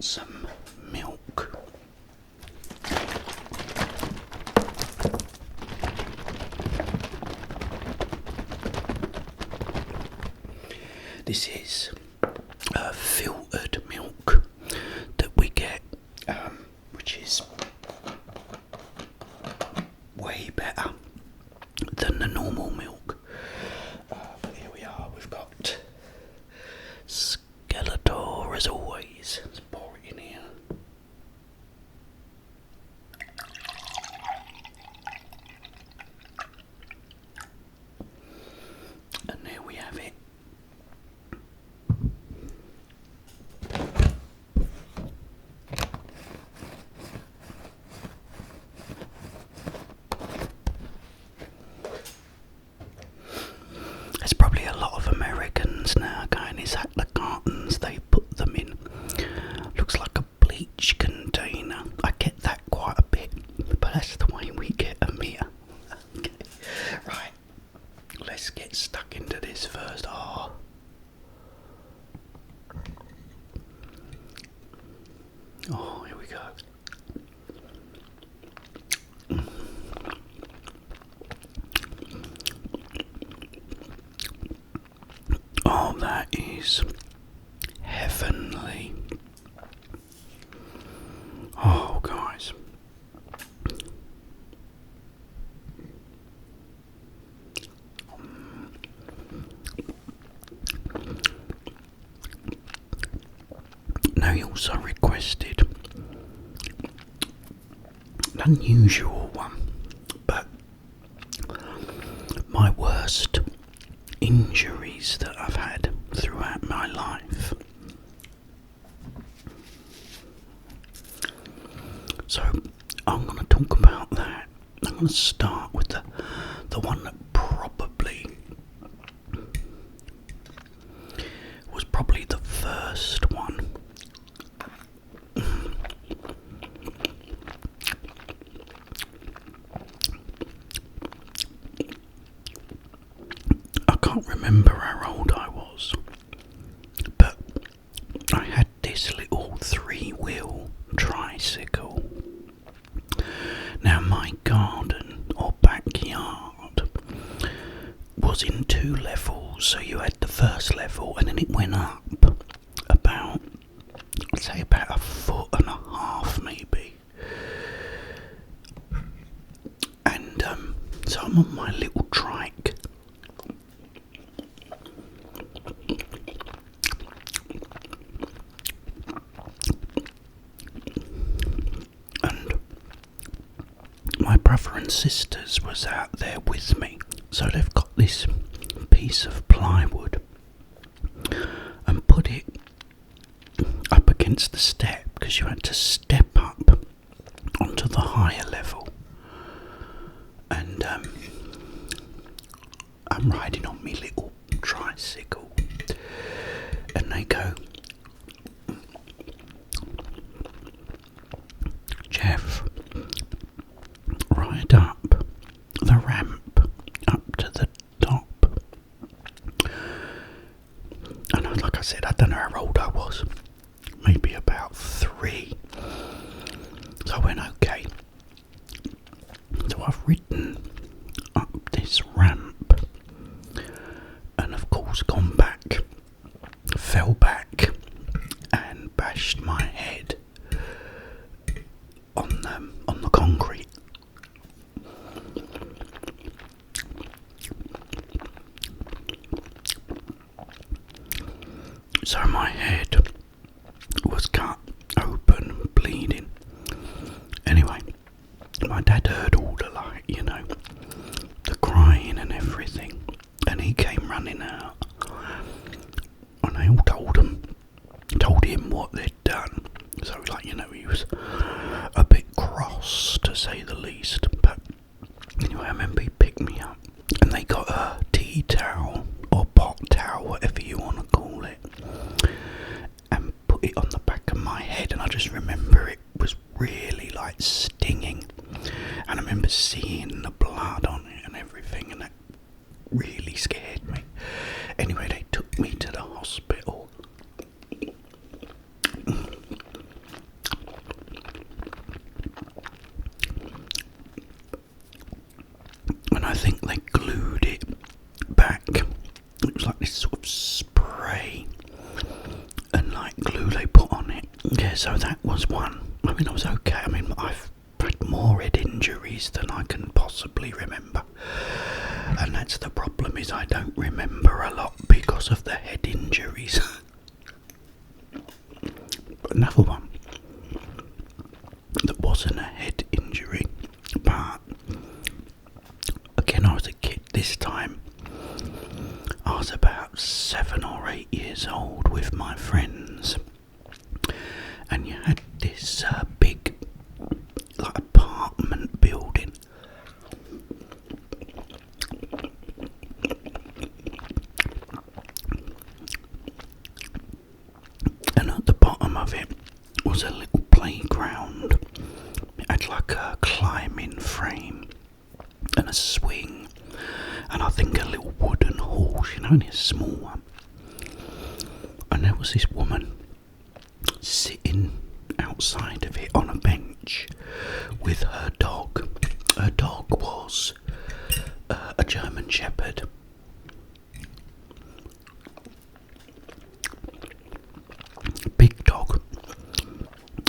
some milk. This is filtered milk that we get, which is way better than the normal milk. But here we are, we've got Skeletor as always. Let's pour it in here. And there we have it. There's probably a lot of Americans now going, is that the cartons they put them in? Looks like a bleach container. I get that quite a bit, but that's the way we get them here. Okay. Right, let's get stuck into this first. Oh, here we go. Oh, that is heavenly. Oh, guys. Now, he also requested an unusual one, but my worst injuries that I've had throughout my life. So I'm going to talk about that. I'm going to start with the one that was probably the first one. I can't remember how old I was, but I had this little 3-wheel tricycle. Now my garden or backyard was in 2 levels, so you had the first level and then it went up about, I'd say about 1.5 foot maybe. And so I'm on my little trike. My brother and sisters was out there with me, so they've got this piece of plywood and put it up against the step, because you had to step up onto the higher level. And I'm riding on my little tricycle, and they go, Jeff, ride up the ramp up to the top. And like I said, I don't know how old I was, maybe about 3. So I went, okay. So I've ridden up this ramp and of course gone back, fell back and bashed my head on the concrete. So my head was cut open, bleeding. Anyway, my dad heard all the the crying and everything, and he came running out, and they all told him what they'd done. So he was a bit cross to say the least. But anyway, I remember he picked me up, and they got a tea towel or pot towel, whatever you want to call it, and put it on the back of my head. And I just remember it was really stinging, and I remember seeing the blood on it and everything, and that really scared me. Anyway, they took me to the hospital, think they glued it back. It was like this sort of spray and like glue they put on it. Yeah, so that was one. I mean, I was okay. I mean, I've had more head injuries than I can possibly remember, and that's the problem, is I don't remember a lot because of the head injuries. But another one that wasn't a head injury, but again, I was a kid this time. I was about 7 or 8 years old with my friends, and you had this big, like, apartment building. And at the bottom of it was a little playground. It had like a climbing frame and a swing, and I think a little wooden horse, only a small one. And there was this woman sitting outside of it on a bench with her dog. Her dog was a German Shepherd. Big dog.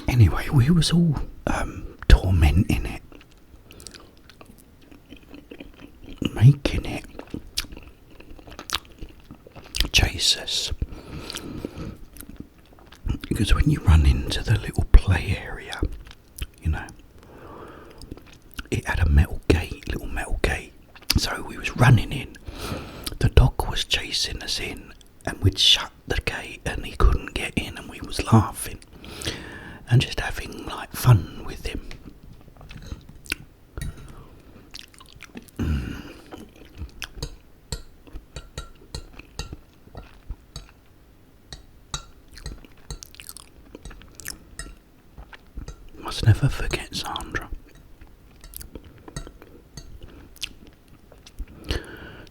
Anyway, we was all tormenting it, making it chase us. Because when you run into the little play area, it had a little metal gate. So we was running in, the dog was chasing us in, and we'd shut the gate and he couldn't get in, and we was laughing and just having like fun with him. Must never forget Sandra.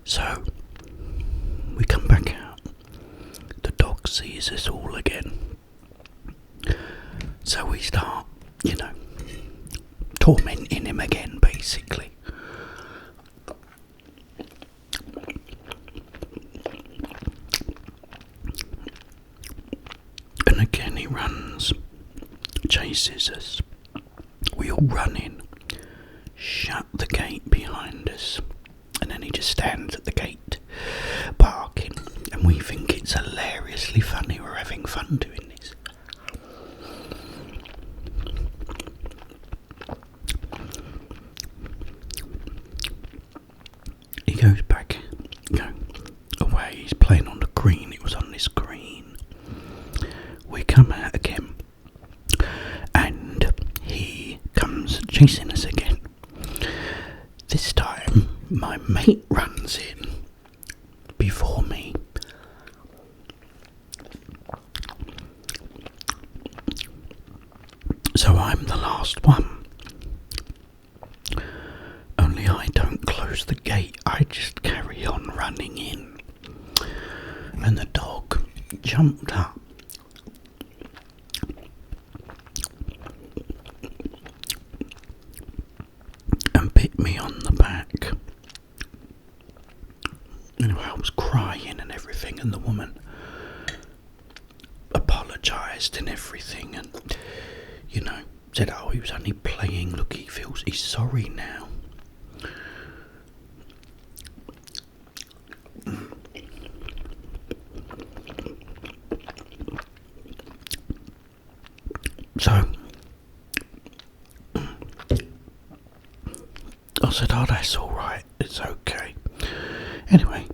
So we come back out. The dog sees us all again. So we start, tormenting him again, basically. And again he runs, chases us. We all run in, shut the gate behind us, and then he just stands at the gate, barking, and we think it's hilariously funny. We're having fun doing this. He goes back, away. He's playing on the green. It was on this green. We come out again, and he comes chasing us again. This time, my mate runs in before me. So I'm the last one. Only I don't close the gate. I just carry on running in. And the dog jumped up. And bit me on the back. Anyway, I was crying and everything, and the woman apologised and everything, and said, oh, he was only playing, look, he's sorry now. So I said, oh, that's alright, it's okay. Anyway,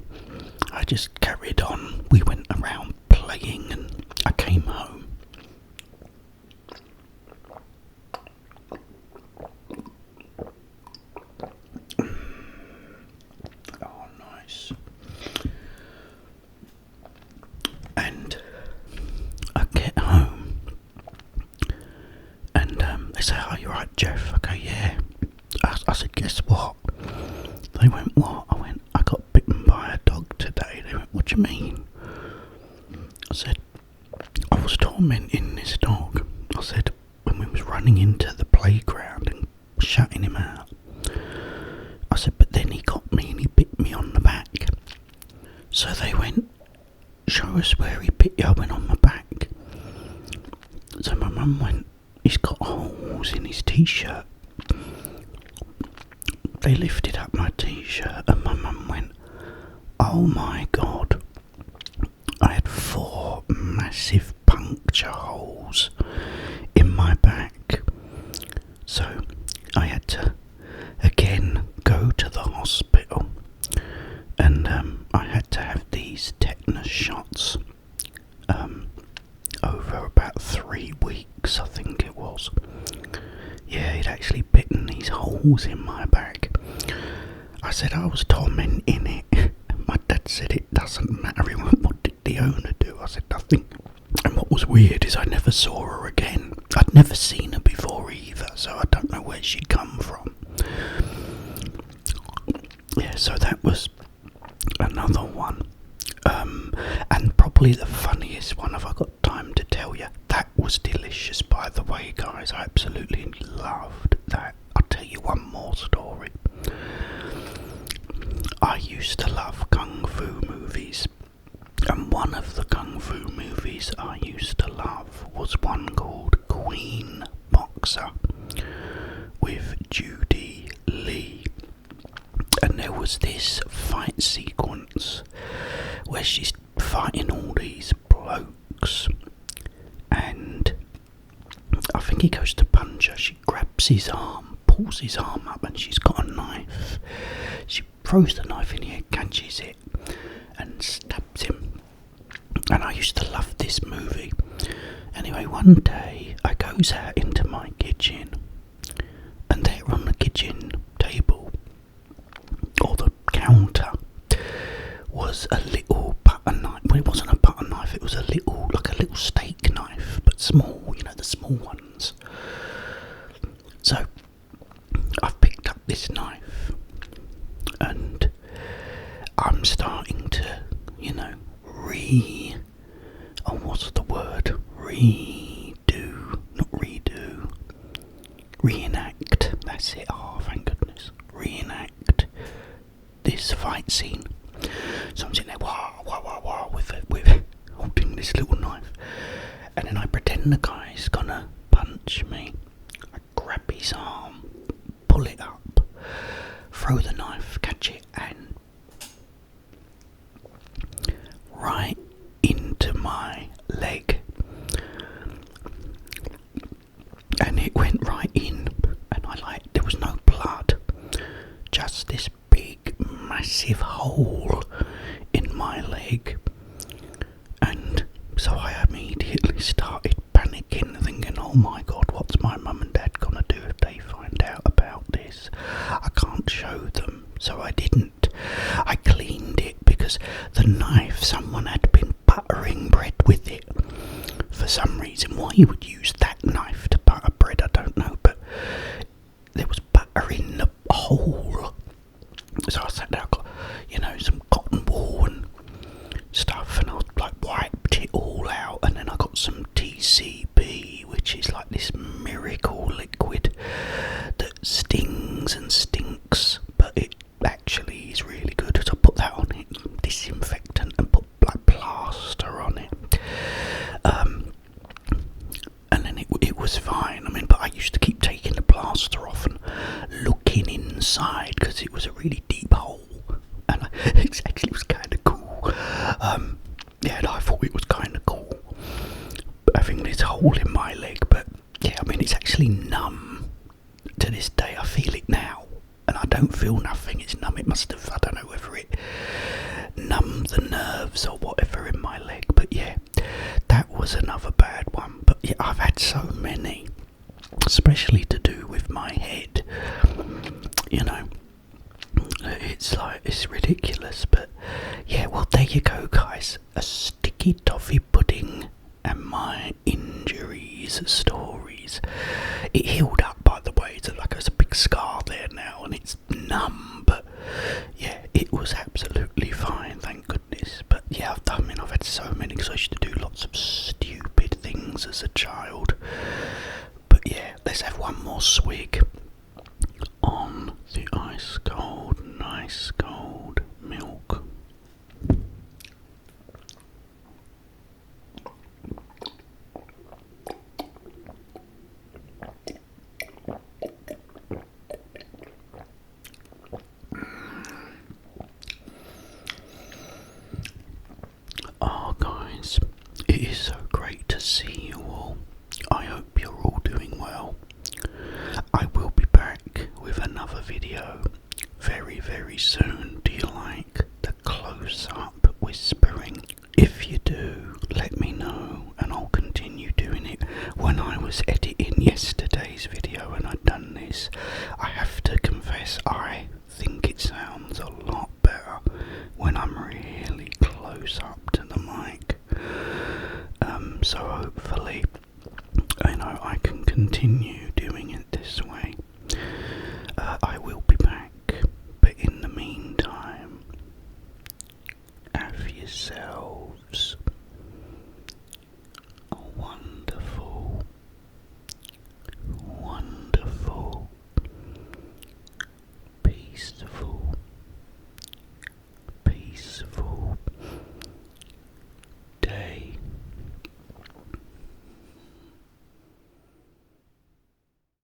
I just carried on. We went around playing, and I came home. Oh, nice. And I get home, and they say, oh, you're right, Jeff. I go, yeah. I said, guess what? They went, what? I went, I got bitten by a dog today. They went, what do you mean? I said, I was tormenting this dog. I said, when we was running into the playground and shutting him out. I said, but then he got me he's got holes in his t-shirt. They lifted up my t-shirt and my mum went, "Oh my God." I had 4 massive puncture holes in my back. So I had to again go to the hospital, and I had to have these tetanus shots over about 3 weeks, I think it was. Yeah, he'd actually bitten these holes in my back. I said I was tormenting it. My dad said it doesn't matter. He went, "What did the owner do?" I said, "Nothing." And what was weird is I never saw her again. I'd never seen her before either, so I don't know where she'd come from. Yeah, so that was another one. And probably the funniest one, if I got time to tell you. That was delicious, by the way, guys. I absolutely loved that. I'll tell you one more story. I used to love kung fu movies, and one of the kung fu movies I used to love was one called Queen Boxer with Judy Lee. And there was this fight sequence where she's fighting all these blokes, and I think he goes to punch her. She grabs his arm, pulls his arm up, and she's got a knife. She throws the knife in the air, catches it, and stabs him. And I used to love this movie. Anyway, one day I goes out into my kitchen, and there on the kitchen table, or the counter, was a little butter knife. Well, it wasn't a butter knife, it was a little, like a little steak knife, but small, you know, the small ones. So I've picked up this knife, and I'm starting to, you know, reenact, that's it, oh thank goodness, reenact this fight scene. So I'm sitting there, wah, with holding this little knife, and then I pretend the guy's gonna punch me. I grab his arm, pull it up, throw the knife, catch it, and right into my leg. And it went right in, and there was no blood, just this big, massive hole in my leg. And so I immediately started panicking, thinking, oh my God, what's my mum and dad gonna do if they find out about this? I can't show them, so I didn't. I cleaned it because the knife, someone had been buttering bread with it. For some reason, why you would use that knife to butter bread, I don't know, but there was butter in the hole. So I sat there, I got, you know, some cotton wool and stuff, and I wiped it all out, and then I got some TCB, which is like this miracle liquid that stings and stinks, but it actually is really good. So I put that on it, disinfectant, and put plaster on it. And then it was fine. I mean, but I used to keep taking the plaster off and looking inside because it was a really deep hole, and it actually was kind of cool. Yeah, I thought it was kind of cool having this hole in my leg. But yeah, I mean, it's actually numb to this day. I feel it now, and I don't feel nothing. It's numb. It must have, I don't know whether it numbed the nerves or whatever in my leg. But yeah, that was another bad one. But yeah, I've had so many, especially to do with my head, you know. It's ridiculous. But yeah, well, there you go, guys, a sticky toffee pudding and my injuries stories. It healed up, by the way. It's like there's a big scar there now, and it's numb, but yeah, it was absolutely fine, thank goodness. But yeah, I've had so many, because I used to do lots of stupid things as a child. But yeah, let's have one more swig on the ice cold, nice cold milk. video very, very soon. Do you like the close-up whispering? If you do, let me know and I'll continue doing it. When I was editing yesterday's video and I'd done this, I have to confess I think it sounds a lot better when I'm really close up to the mic. So hopefully, I can continue doing it this way. I will be back, but in the meantime, have yourselves a wonderful, wonderful, peaceful